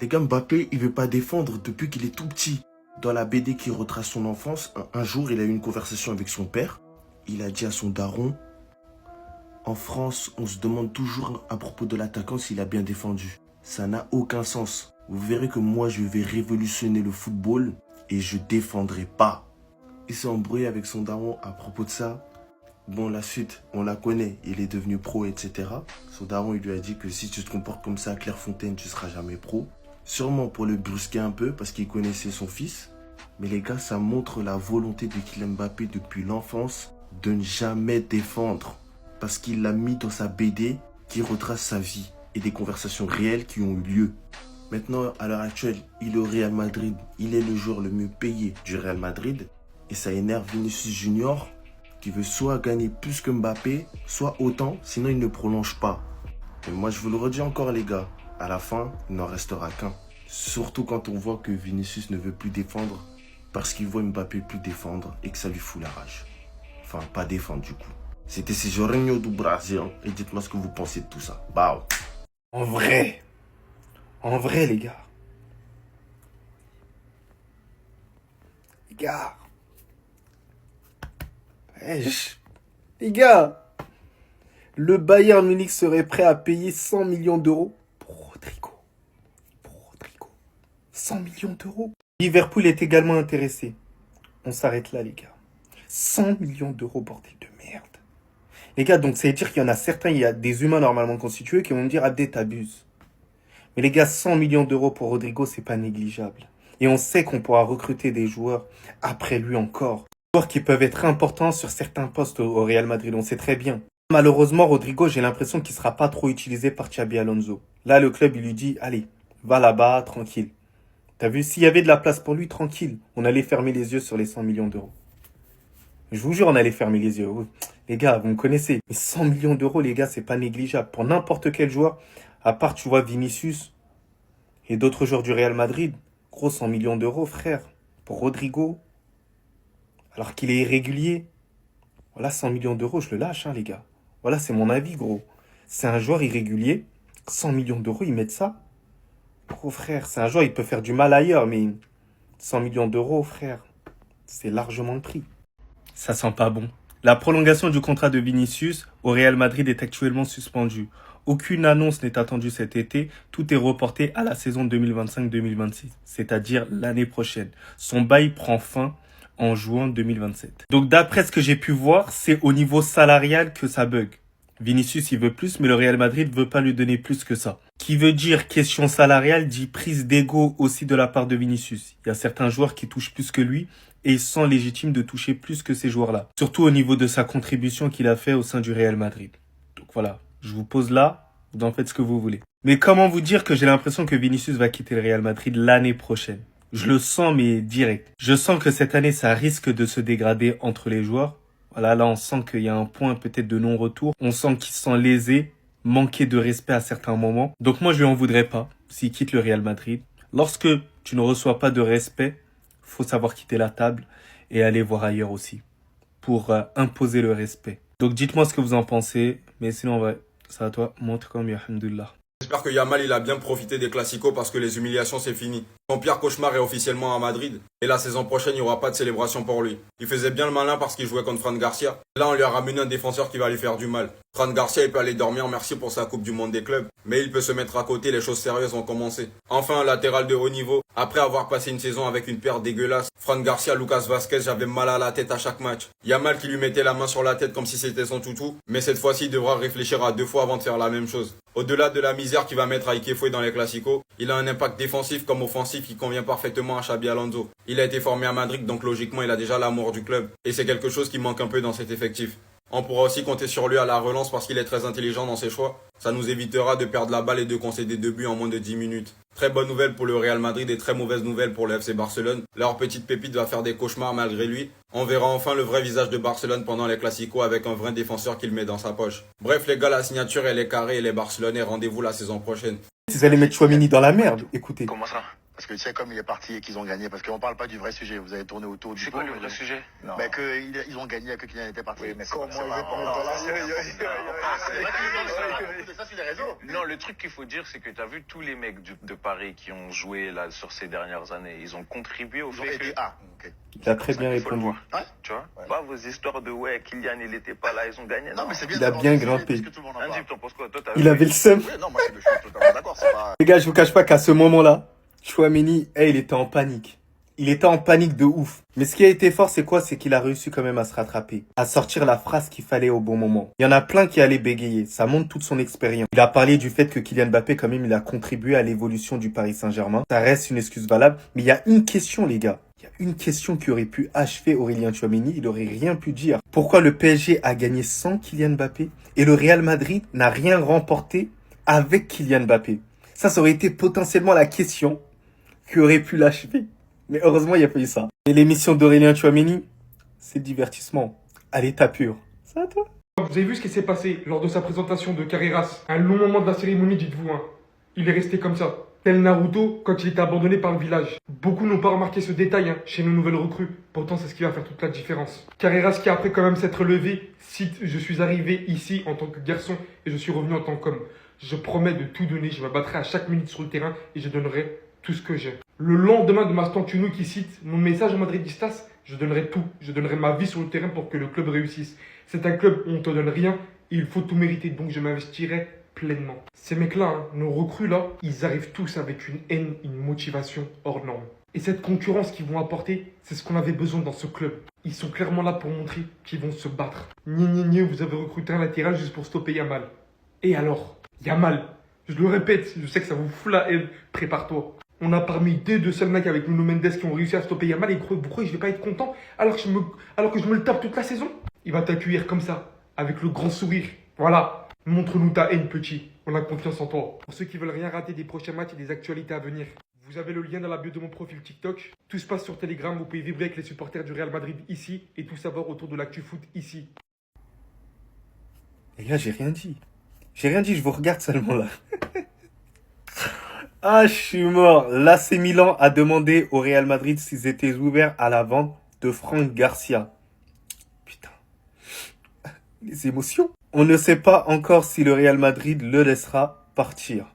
Les gars, Mbappé, il veut pas défendre depuis qu'il est tout petit. Dans la BD qui retrace son enfance, un jour, il a eu une conversation avec son père. Il a dit à son daron, en France, on se demande toujours à propos de l'attaquant s'il a bien défendu. Ça n'a aucun sens. Vous verrez que moi, je vais révolutionner le football et je défendrai pas. Il s'est embrouillé avec son daron à propos de ça. Bon, la suite, on la connaît. Il est devenu pro, etc. Son daron, il lui a dit que si tu te comportes comme ça à Clairefontaine, tu seras jamais pro. Sûrement pour le brusquer un peu, parce qu'il connaissait son fils. Mais les gars, ça montre la volonté de Kylian Mbappé depuis l'enfance de ne jamais défendre. Parce qu'il l'a mis dans sa BD qui retrace sa vie et des conversations réelles qui ont eu lieu. Maintenant, à l'heure actuelle, il est au Real Madrid. Il est le joueur le mieux payé du Real Madrid. Et ça énerve Vinicius Junior qui veut soit gagner plus que Mbappé, soit autant, sinon il ne prolonge pas. Et moi, je vous le redis encore, les gars. À la fin, il n'en restera qu'un. Surtout quand on voit que Vinicius ne veut plus défendre parce qu'il voit Mbappé plus défendre et que ça lui fout la rage. Enfin, pas défendre du coup. C'était Jorginho du Brésil et dites-moi ce que vous pensez de tout ça. Bao. En vrai, les gars. Les gars, le Bayern Munich serait prêt à payer 100 millions d'euros pour Rodrigo. 100 millions d'euros. Liverpool est également intéressé. On s'arrête là, les gars. 100 millions d'euros, bordel de merde. Les gars, donc ça veut dire qu'il y en a certains, il y a des humains normalement constitués qui vont me dire, Abdé, t'abuses. Mais les gars, 100 millions d'euros pour Rodrigo, c'est pas négligeable. Et on sait qu'on pourra recruter des joueurs après lui encore. Des joueurs qui peuvent être importants sur certains postes au Real Madrid, on sait très bien. Malheureusement, Rodrigo, j'ai l'impression qu'il sera pas trop utilisé par Xabi Alonso. Là, le club, il lui dit, allez, va là-bas, tranquille. T'as vu, s'il y avait de la place pour lui, tranquille, on allait fermer les yeux sur les 100 millions d'euros. Je vous jure, on allait fermer les yeux. Les gars, vous me connaissez. Mais 100 millions d'euros, les gars, c'est pas négligeable. Pour n'importe quel joueur, à part, tu vois, Vinicius et d'autres joueurs du Real Madrid, gros 100 millions d'euros, frère. Pour Rodrigo, alors qu'il est irrégulier. Voilà, 100 millions d'euros, je le lâche, hein, les gars. Voilà, c'est mon avis, gros. C'est un joueur irrégulier. 100 millions d'euros, ils mettent ça. Gros, frère, c'est un joueur, il peut faire du mal ailleurs, mais 100 millions d'euros, frère, c'est largement le prix. Ça sent pas bon. La prolongation du contrat de Vinicius au Real Madrid est actuellement suspendue. Aucune annonce n'est attendue cet été. Tout est reporté à la saison 2025-2026, c'est-à-dire l'année prochaine. Son bail prend fin en juin 2027. Donc d'après ce que j'ai pu voir, c'est au niveau salarial que ça bug. Vinicius, il veut plus, mais le Real Madrid veut pas lui donner plus que ça. Qui veut dire question salariale, dit prise d'ego aussi de la part de Vinicius. Il y a certains joueurs qui touchent plus que lui et il sent légitime de toucher plus que ces joueurs-là. Surtout au niveau de sa contribution qu'il a fait au sein du Real Madrid. Donc voilà, je vous pose là, vous en faites ce que vous voulez. Mais comment vous dire que j'ai l'impression que Vinicius va quitter le Real Madrid l'année prochaine? Je le sens, mais direct. Je sens que cette année, ça risque de se dégrader entre les joueurs. Voilà, là, on sent qu'il y a un point peut-être de non-retour. On sent qu'il se sent lésé, manquer de respect à certains moments. Donc moi, je lui en voudrais pas s'il quitte le Real Madrid. Lorsque tu ne reçois pas de respect, faut savoir quitter la table et aller voir ailleurs aussi pour imposer le respect. Donc dites-moi ce que vous en pensez. Mais sinon, ouais, ça à toi. Montre comme alhamdoulilah. J'espère que Yamal il a bien profité des classicos parce que les humiliations c'est fini. Son pire cauchemar est officiellement à Madrid et la saison prochaine il n'y aura pas de célébration pour lui. Il faisait bien le malin parce qu'il jouait contre Fran Garcia. Là on lui a ramené un défenseur qui va lui faire du mal. Fran Garcia il peut aller dormir, merci pour sa coupe du monde des clubs. Mais il peut se mettre à côté, les choses sérieuses vont commencer. Enfin un latéral de haut niveau. Après avoir passé une saison avec une paire dégueulasse, Fran Garcia, Lucas Vazquez, j'avais mal à la tête à chaque match. Yamal qui lui mettait la main sur la tête comme si c'était son toutou. Mais cette fois-ci il devra réfléchir à deux fois avant de faire la même chose. Au-delà de la misère qu'il va mettre à Ike Foué dans les classicos, il a un impact défensif comme offensif qui convient parfaitement à Xabi Alonso. Il a été formé à Madrid donc logiquement il a déjà l'amour du club. Et c'est quelque chose qui manque un peu dans cet effectif. On pourra aussi compter sur lui à la relance parce qu'il est très intelligent dans ses choix. Ça nous évitera de perdre la balle et de concéder 2 buts en moins de 10 minutes. Très bonne nouvelle pour le Real Madrid et très mauvaise nouvelle pour le FC Barcelone. Leur petite pépite va faire des cauchemars malgré lui. On verra enfin le vrai visage de Barcelone pendant les classicos avec un vrai défenseur qu'il met dans sa poche. Bref les gars, la signature elle est carrée et les Barcelonais, rendez-vous la saison prochaine. Vous allez mettre Chouamini dans la merde, écoutez. Comment ça? Parce que tu sais, comme il est parti et qu'ils ont gagné, parce qu'on parle pas du vrai sujet, vous avez tourné autour du C'est quoi le vrai sujet? Non. Mais qu'ils ont gagné et que Kylian était parti. Oui, mais comment c'est ils pas- étaient pas ça sur les réseaux. Non, le truc qu'il faut dire, c'est que tu as vu tous les mecs de Paris qui ont joué là sur ces dernières années, ils ont contribué au Ils ont fait aidé. que... Ah, ok. Il a très bien Il faut le répondu. voir. Tu vois, pas vos histoires de ouais, Kylian il était pas là, ils ont gagné. Non, mais c'est bien Il a d'avoir bien des sujets, grimpé. puisque tout le monde en parle. Andy, t'en penses quoi? Toi, t'as Il vu- avait le seum. Oui, non, moi je suis totalement d'accord, c'est pas. Les gars, je vous cache pas qu'à ce moment-là, Chouameni, il était en panique. Il était en panique de ouf. Mais ce qui a été fort, c'est quoi? C'est qu'il a réussi quand même à se rattraper, à sortir la phrase qu'il fallait au bon moment. Il y en a plein qui allaient bégayer. Ça montre toute son expérience. Il a parlé du fait que Kylian Mbappé, quand même, il a contribué à l'évolution du Paris Saint-Germain. Ça reste une excuse valable. Mais il y a une question, les gars. Il y a une question qui aurait pu achever Aurélien Tchouaméni. Il aurait rien pu dire. Pourquoi le PSG a gagné sans Kylian Mbappé et le Real Madrid n'a rien remporté avec Kylian Mbappé? Ça aurait été potentiellement la question qui aurait pu l'achever. Mais heureusement, il n'y a pas eu ça. Et l'émission d'Aurélien Tchouaméni, c'est le divertissement à l'état pur. C'est à toi. Vous avez vu ce qui s'est passé lors de sa présentation de Carreras? Un long moment de la cérémonie, dites-vous. Hein. Il est resté comme ça. Tel Naruto quand il était abandonné par le village. Beaucoup n'ont pas remarqué ce détail chez nos nouvelles recrues. Pourtant, c'est ce qui va faire toute la différence. Carreras qui, après quand même s'être levé, cite « Je suis arrivé ici en tant que garçon et je suis revenu en tant qu'homme. Je promets de tout donner, je me battrai à chaque minute sur le terrain et je donnerai tout ce que j'ai. » Le lendemain de Mastantuono qui cite « Mon message aux Madridistas, je donnerai tout. Je donnerai ma vie sur le terrain pour que le club réussisse. C'est un club où on te donne rien et il faut tout mériter, donc je m'investirai pleinement. » Ces mecs-là, nos recrues là, ils arrivent tous avec une haine, une motivation hors norme. Et cette concurrence qu'ils vont apporter, c'est ce qu'on avait besoin dans ce club. Ils sont clairement là pour montrer qu'ils vont se battre. Vous avez recruté un latéral juste pour stopper Yamal. Et alors, Yamal, je le répète, je sais que ça vous fout la haine, prépare-toi. On a parmi deux seuls mecs avec Nuno Mendes qui ont réussi à stopper Yamal et pourquoi je vais pas être content alors que je me le tape toute la saison? Il va t'accueillir comme ça, avec le grand sourire. Voilà, montre-nous ta haine, petit. On a confiance en toi. Pour ceux qui veulent rien rater des prochains matchs et des actualités à venir, vous avez le lien dans la bio de mon profil TikTok. Tout se passe sur Telegram, vous pouvez vibrer avec les supporters du Real Madrid ici et tout savoir autour de l'actu foot ici. Les gars, j'ai rien dit. J'ai rien dit, je vous regarde seulement là. Ah, je suis mort. L'AC Milan a demandé au Real Madrid s'ils étaient ouverts à la vente de Franck Garcia. Putain. Les émotions. On ne sait pas encore si le Real Madrid le laissera partir.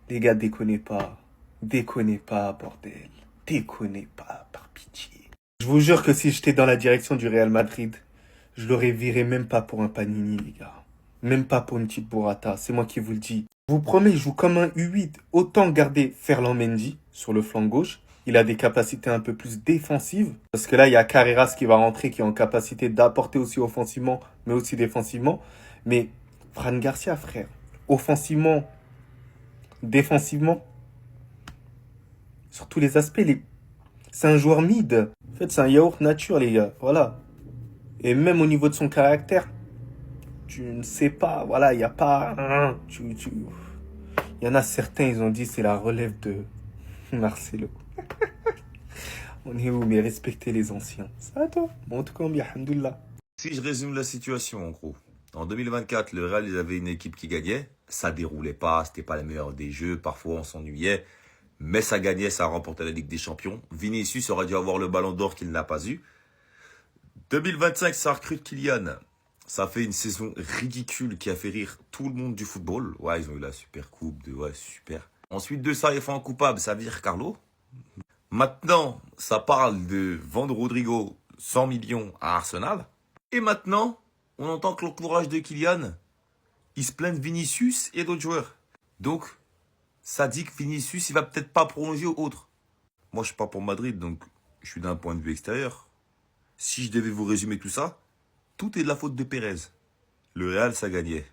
Les gars, déconnez pas. Déconnez pas, bordel. Déconnez pas, par pitié. Je vous jure que si j'étais dans la direction du Real Madrid, je l'aurais viré même pas pour un panini, les gars. Même pas pour une petite burrata, c'est moi qui vous le dis. Je vous promets, il joue comme un U8. Autant garder Ferland Mendy sur le flanc gauche. Il a des capacités un peu plus défensives. Parce que là, il y a Carreras qui va rentrer, qui est en capacité d'apporter aussi offensivement, mais aussi défensivement. Mais Fran Garcia, frère, offensivement, défensivement, sur tous les aspects, c'est un joueur mid. En fait, c'est un yaourt nature, les gars. Voilà. Et même au niveau de son caractère, tu ne sais pas, voilà, il n'y a pas... Il y en a certains, ils ont dit c'est la relève de Marcelo. On est où, mais respectez les anciens. Ça à toi. Bon, en tout cas, alhamdoulilah. Si je résume la situation, en gros. En 2024, le Real, ils avaient une équipe qui gagnait. Ça déroulait pas, c'était pas la meilleure des jeux. Parfois, on s'ennuyait. Mais ça gagnait, ça remportait la Ligue des Champions. Vinicius aurait dû avoir le ballon d'or qu'il n'a pas eu. 2025, ça recrute Kylian. Ça fait une saison ridicule qui a fait rire tout le monde du football. Ouais, ils ont eu la super coupe. Ouais, super. Ensuite de ça, ils font un coupable, ça vire Carlo. Maintenant, ça parle de vendre Rodrigo 100 millions à Arsenal. Et maintenant, on entend que l'entourage de Kylian, il se plaint de Vinicius et d'autres joueurs. Donc, ça dit que Vinicius, il va peut-être pas prolonger ou autre. Moi, je suis pas pour Madrid, donc je suis d'un point de vue extérieur. Si je devais vous résumer tout ça, tout est de la faute de Pérez. Le Real, ça gagnait.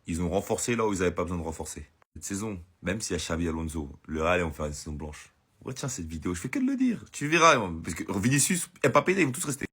Ils ont renforcé là où ils n'avaient pas besoin de renforcer. Cette saison, même s'il y a Xavi Alonso, le Real, on fait une saison blanche. Retiens cette vidéo, je fais que de le dire. Tu verras, parce que Vinicius, Mbappé, ils vont tous rester.